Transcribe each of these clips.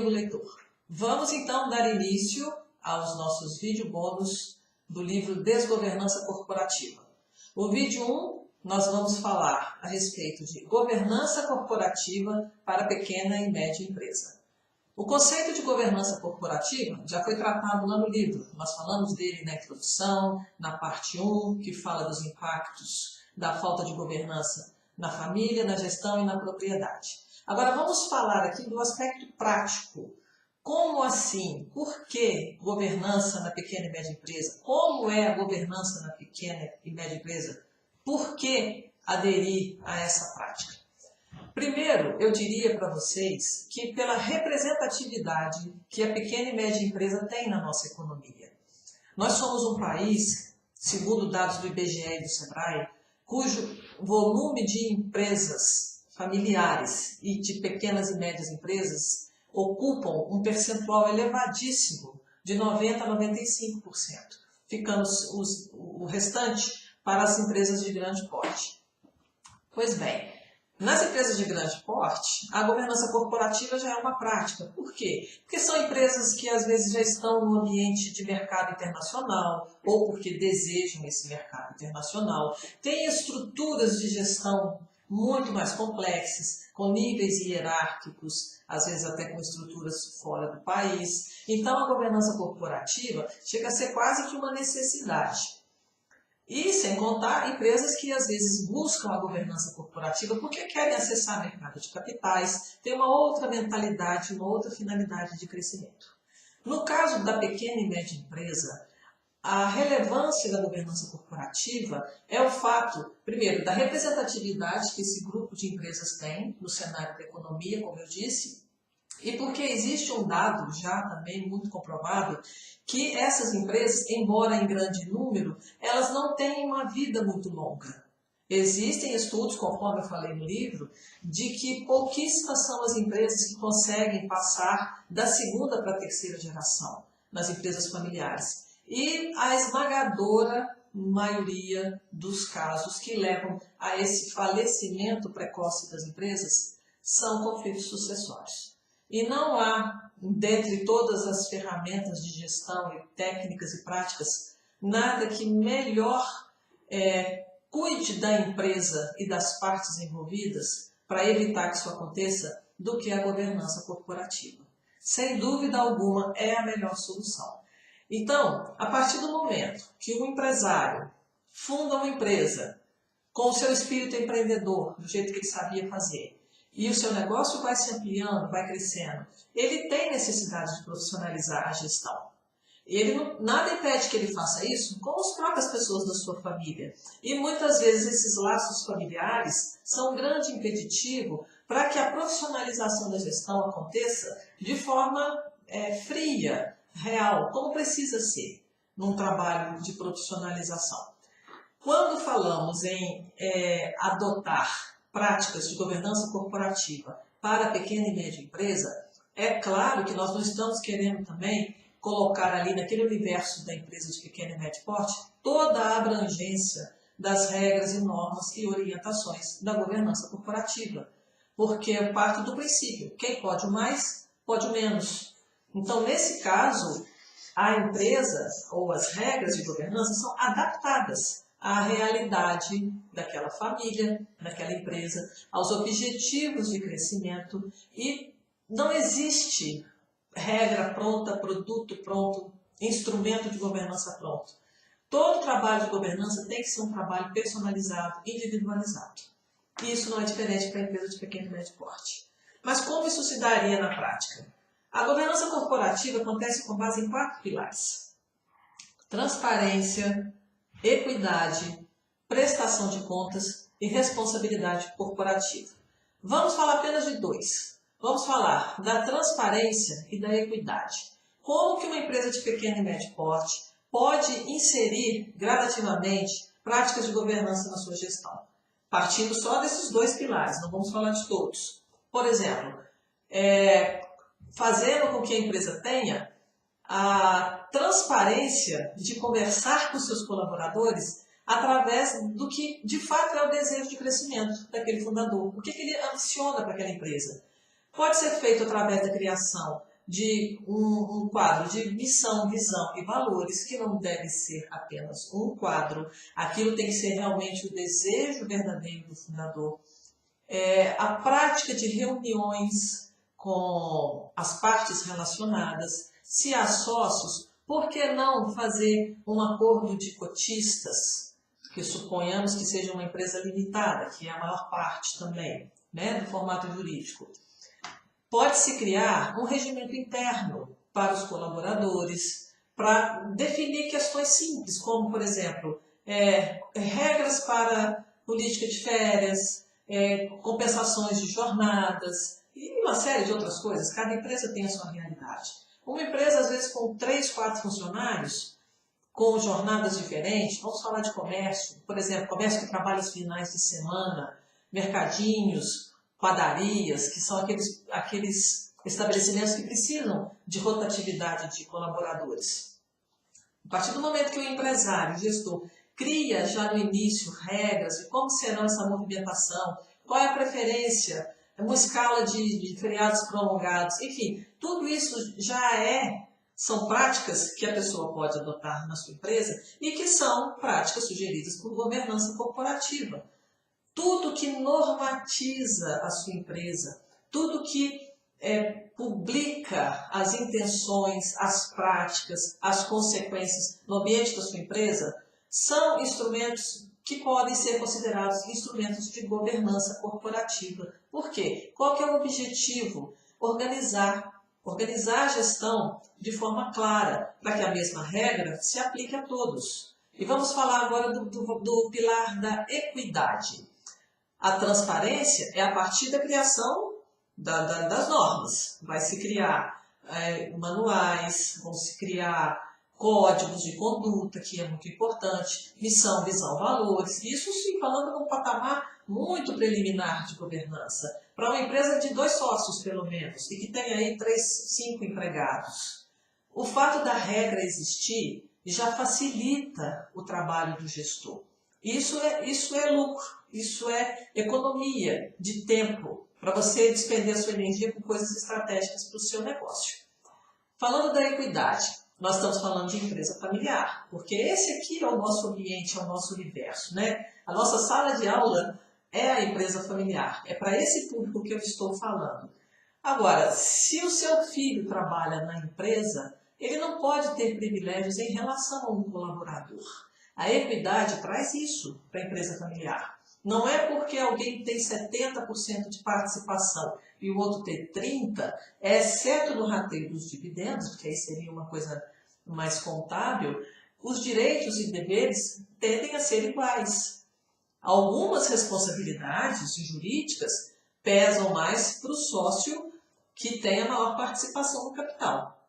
amigo leitor. Vamos então dar início aos nossos vídeo bônus do livro Desgovernança Corporativa. O vídeo 1, nós vamos falar a respeito de governança corporativa para pequena e média empresa. O conceito de governança corporativa já foi tratado lá no livro. Nós falamos dele na introdução, na parte 1, que fala dos impactos da falta de governança na família, na gestão e na propriedade. Agora vamos falar aqui do aspecto prático. Como assim? Por que governança na pequena e média empresa? Como é a governança na pequena e média empresa? Por que aderir a essa prática? Primeiro, eu diria para vocês que pela representatividade que a pequena e média empresa tem na nossa economia. Nós somos um país, segundo dados do IBGE e do SEBRAE, cujo volume de empresas familiares e de pequenas e médias empresas ocupam um percentual elevadíssimo de 90% a 95%, ficando o restante para as empresas de grande porte. Pois bem, nas empresas de grande porte, a governança corporativa já é uma prática. Por quê? Porque são empresas que às vezes já estão no ambiente de mercado internacional ou porque desejam esse mercado internacional, têm estruturas de gestão muito mais complexas, com níveis hierárquicos, às vezes até com estruturas fora do país. Então a governança corporativa chega a ser quase que uma necessidade. E sem contar empresas que às vezes buscam a governança corporativa porque querem acessar o mercado de capitais, tem uma outra mentalidade, uma outra finalidade de crescimento. No caso da pequena e média empresa, a relevância da governança corporativa é o fato, primeiro, da representatividade que esse grupo de empresas tem no cenário da economia, como eu disse, e porque existe um dado já também muito comprovado que essas empresas, embora em grande número, elas não têm uma vida muito longa. Existem estudos, conforme eu falei no livro, de que pouquíssimas são as empresas que conseguem passar da segunda para a terceira geração nas empresas familiares. E a esmagadora maioria dos casos que levam a esse falecimento precoce das empresas são conflitos sucessórios. E não há, dentre todas as ferramentas de gestão e técnicas e práticas, nada que melhor cuide da empresa e das partes envolvidas para evitar que isso aconteça do que a governança corporativa. Sem dúvida alguma, é a melhor solução. Então, a partir do momento que um empresário funda uma empresa com o seu espírito empreendedor, do jeito que ele sabia fazer, e o seu negócio vai se ampliando, vai crescendo, ele tem necessidade de profissionalizar a gestão. Nada impede que ele faça isso com as próprias pessoas da sua família. E muitas vezes esses laços familiares são um grande impeditivo para que a profissionalização da gestão aconteça de forma fria, real, como precisa ser num trabalho de profissionalização. Quando falamos em adotar práticas de governança corporativa para a pequena e média empresa, é claro que nós não estamos querendo também colocar ali naquele universo da empresa de pequeno e médio porte toda a abrangência das regras e normas e orientações da governança corporativa, porque eu parto do princípio, quem pode o mais, pode o menos. Então, nesse caso, a empresa ou as regras de governança são adaptadas à realidade daquela família, daquela empresa, aos objetivos de crescimento, e não existe regra pronta, produto pronto, instrumento de governança pronto. Todo trabalho de governança tem que ser um trabalho personalizado, individualizado. E isso não é diferente para a empresa de pequeno e médio porte. Mas como isso se daria na prática? A governança corporativa acontece com base em 4 pilares: transparência, equidade, prestação de contas e responsabilidade corporativa. Vamos falar apenas de 2. Vamos falar da transparência e da equidade. Como que uma empresa de pequeno e médio porte pode inserir gradativamente práticas de governança na sua gestão? Partindo só desses 2 pilares, não vamos falar de todos. Por exemplo, fazendo com que a empresa tenha a transparência de conversar com seus colaboradores através do que de fato é o desejo de crescimento daquele fundador. O que ele ambiciona para aquela empresa? Pode ser feito através da criação de um quadro de missão, visão e valores, que não deve ser apenas um quadro. Aquilo tem que ser realmente o desejo verdadeiro do fundador. A prática de reuniões com as partes relacionadas. Se há sócios, por que não fazer um acordo de cotistas, que suponhamos que seja uma empresa limitada, que é a maior parte também, né, do formato jurídico. Pode-se criar um regimento interno para os colaboradores, para definir questões simples, como, por exemplo, regras para política de férias, compensações de jornadas e uma série de outras coisas. Cada empresa tem a sua realidade. Uma empresa, às vezes, com 3, 4 funcionários, com jornadas diferentes, vamos falar de comércio, por exemplo, comércio que trabalha os finais de semana, mercadinhos, padarias, que são aqueles estabelecimentos que precisam de rotatividade de colaboradores. A partir do momento que o empresário, o gestor, cria já no início regras de como será essa movimentação, qual é a preferência, uma escala de feriados prolongados, enfim, tudo isso são práticas que a pessoa pode adotar na sua empresa e que são práticas sugeridas por governança corporativa. Tudo que normatiza a sua empresa, tudo que publica as intenções, as práticas, as consequências no ambiente da sua empresa, são instrumentos que podem ser considerados instrumentos de governança corporativa. Por quê? Qual que é o objetivo? Organizar a gestão de forma clara, para que a mesma regra se aplique a todos. E vamos falar agora do pilar da equidade. A transparência é a partir da criação das normas. Vai se criar manuais, vão se criar códigos de conduta, que é muito importante, missão, visão, valores. Isso sim, falando num patamar muito preliminar de governança. Para uma empresa de 2 sócios, pelo menos, e que tem aí 3, 5 empregados. O fato da regra existir já facilita o trabalho do gestor. Isso é lucro, isso é economia de tempo, para você despender a sua energia com coisas estratégicas para o seu negócio. Falando da equidade, nós estamos falando de empresa familiar, porque esse aqui é o nosso ambiente, é o nosso universo, né? A nossa sala de aula é a empresa familiar, é para esse público que eu estou falando. Agora, se o seu filho trabalha na empresa, ele não pode ter privilégios em relação a um colaborador. A equidade traz isso para a empresa familiar. Não é porque alguém tem 70% de participação e o outro tem 30%, exceto no rateio dos dividendos, porque aí seria uma coisa mais contábil, os direitos e deveres tendem a ser iguais. Algumas responsabilidades jurídicas pesam mais para o sócio que tem a maior participação no capital.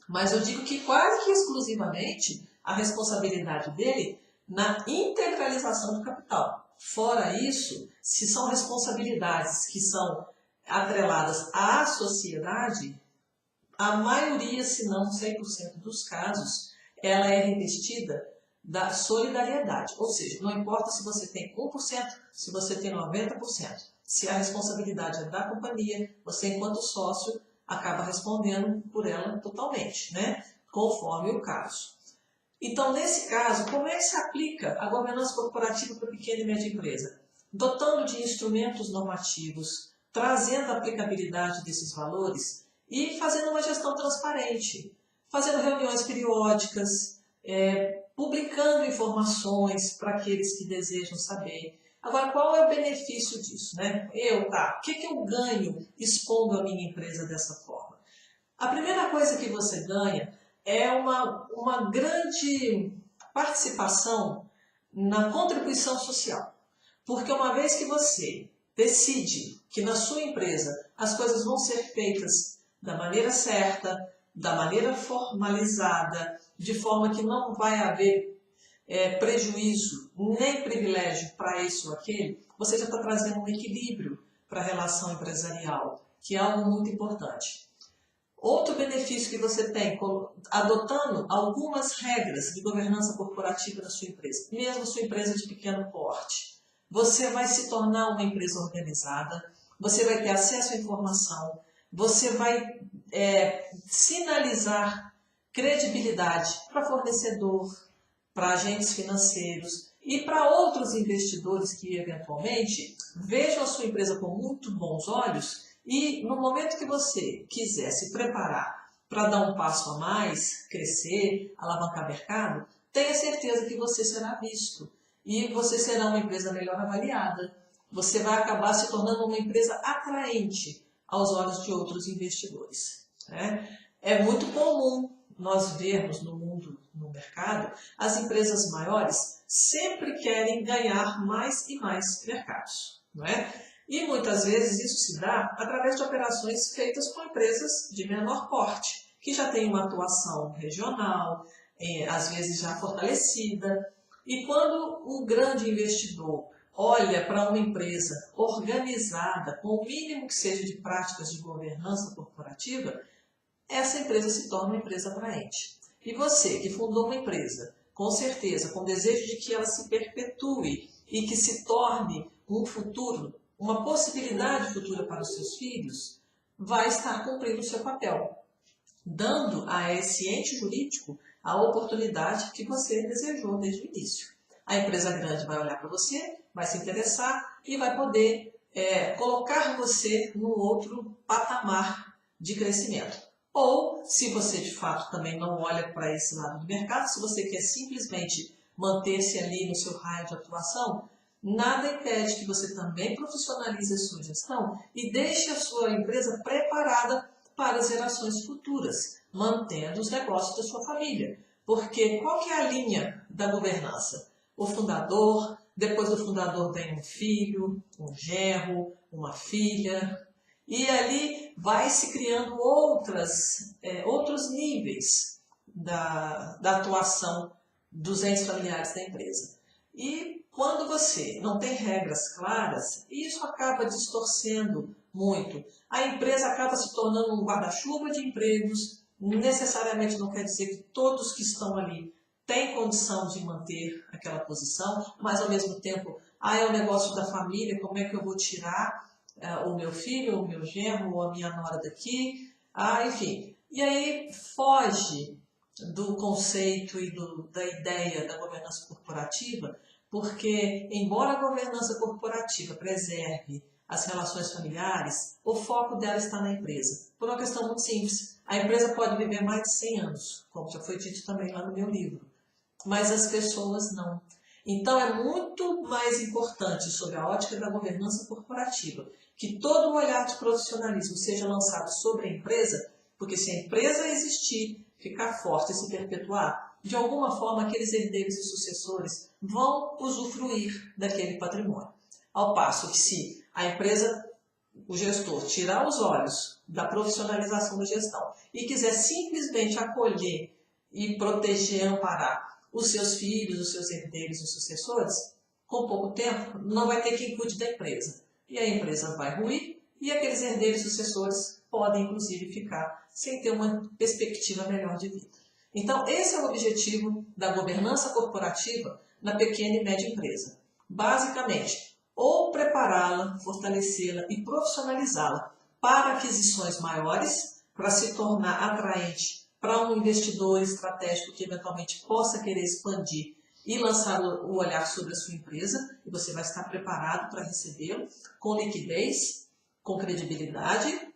Mas eu digo que quase que exclusivamente a responsabilidade dele na integralização do capital. Fora isso, se são responsabilidades que são atreladas à sociedade, a maioria, se não 100% dos casos, ela é revestida da solidariedade. Ou seja, não importa se você tem 1%, se você tem 90%. Se a responsabilidade é da companhia, você, enquanto sócio, acaba respondendo por ela totalmente, né? Conforme o caso. Então, nesse caso, como é que se aplica a governança corporativa para a pequena e média empresa? Dotando de instrumentos normativos, trazendo a aplicabilidade desses valores e fazendo uma gestão transparente, fazendo reuniões periódicas, publicando informações para aqueles que desejam saber. Agora, qual é o benefício disso, né? O que eu ganho expondo a minha empresa dessa forma? A primeira coisa que você ganha é uma grande participação na contribuição social. Porque uma vez que você decide que na sua empresa as coisas vão ser feitas da maneira certa, da maneira formalizada, de forma que não vai haver prejuízo nem privilégio para esse ou aquele, você já está trazendo um equilíbrio para a relação empresarial, que é algo muito importante. Outro benefício que você tem, adotando algumas regras de governança corporativa da sua empresa, mesmo sua empresa de pequeno porte, você vai se tornar uma empresa organizada, você vai ter acesso à informação, você vai sinalizar credibilidade para fornecedor, para agentes financeiros e para outros investidores que eventualmente vejam a sua empresa com muito bons olhos e no momento que você quiser se preparar para dar um passo a mais, crescer, alavancar mercado, tenha certeza que você será visto e você será uma empresa melhor avaliada. Você vai acabar se tornando uma empresa atraente aos olhos de outros investidores, né? É muito comum nós vermos no mundo, no mercado, as empresas maiores sempre querem ganhar mais e mais mercados, não é? E muitas vezes isso se dá através de operações feitas com empresas de menor porte, que já têm uma atuação regional, às vezes já fortalecida. E quando um grande investidor olha para uma empresa organizada, com o mínimo que seja de práticas de governança corporativa, essa empresa se torna uma empresa atraente. E você que fundou uma empresa, com certeza, com desejo de que ela se perpetue e que se torne um futuro, uma possibilidade futura para os seus filhos, vai estar cumprindo o seu papel, dando a esse ente jurídico a oportunidade que você desejou desde o início. A empresa grande vai olhar para você, vai se interessar e vai poder colocar você num outro patamar de crescimento. Ou, se você de fato também não olha para esse lado do mercado, se você quer simplesmente manter-se ali no seu raio de atuação, nada impede que você também profissionalize a sua gestão e deixe a sua empresa preparada para as gerações futuras, mantendo os negócios da sua família. Porque qual que é a linha da governança? O fundador, depois do fundador vem um filho, um genro, uma filha, e ali vai se criando outros níveis da atuação dos entes familiares da empresa. E quando você não tem regras claras, isso acaba distorcendo muito. A empresa acaba se tornando um guarda-chuva de empregos, necessariamente não quer dizer que todos que estão ali têm condição de manter aquela posição, mas ao mesmo tempo, é o negócio da família, como é que eu vou tirar o meu filho, o meu genro, ou a minha nora daqui, enfim. E aí foge do conceito e da ideia da governança corporativa, porque, embora a governança corporativa preserve as relações familiares, o foco dela está na empresa. Por uma questão muito simples. A empresa pode viver mais de 100 anos, como já foi dito também lá no meu livro, mas as pessoas não. Então, é muito mais importante, sob a ótica da governança corporativa, que todo o olhar de profissionalismo seja lançado sobre a empresa, porque se a empresa existir, ficar forte e se perpetuar, de alguma forma aqueles herdeiros e sucessores vão usufruir daquele patrimônio. Ao passo que se a empresa, o gestor, tirar os olhos da profissionalização da gestão e quiser simplesmente acolher e proteger, amparar os seus filhos, os seus herdeiros e sucessores, com pouco tempo não vai ter quem cuide da empresa. E a empresa vai ruir e aqueles herdeiros e sucessores podem, inclusive, ficar sem ter uma perspectiva melhor de vida. Então, esse é o objetivo da governança corporativa na pequena e média empresa. Basicamente, ou prepará-la, fortalecê-la e profissionalizá-la para aquisições maiores, para se tornar atraente para um investidor estratégico que eventualmente possa querer expandir e lançar o olhar sobre a sua empresa, e você vai estar preparado para recebê-lo com liquidez, com credibilidade,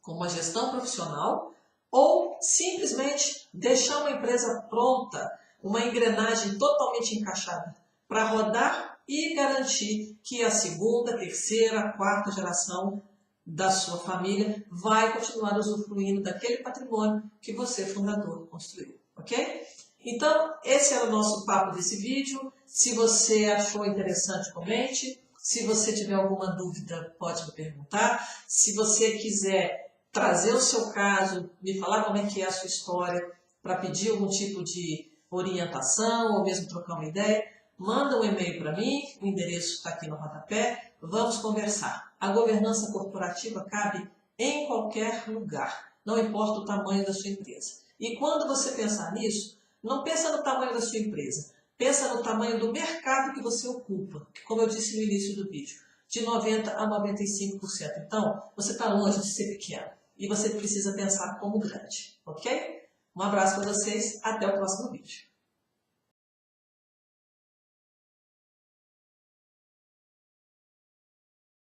com uma gestão profissional, ou simplesmente deixar uma empresa pronta, uma engrenagem totalmente encaixada para rodar e garantir que a segunda, terceira, quarta geração da sua família vai continuar usufruindo daquele patrimônio que você, fundador, construiu, ok? Então, esse é o nosso papo desse vídeo. Se você achou interessante, comente. Se você tiver alguma dúvida, pode me perguntar. Se você quiser trazer o seu caso, me falar como é que é a sua história, para pedir algum tipo de orientação ou mesmo trocar uma ideia, manda um e-mail para mim, o endereço está aqui no rodapé, vamos conversar. A governança corporativa cabe em qualquer lugar, não importa o tamanho da sua empresa. E quando você pensar nisso, não pensa no tamanho da sua empresa, pensa no tamanho do mercado que você ocupa, que, como eu disse no início do vídeo, de 90% a 95%. Então, você está longe de ser pequeno. e você precisa pensar como grande, ok? Um abraço para vocês, até o próximo vídeo.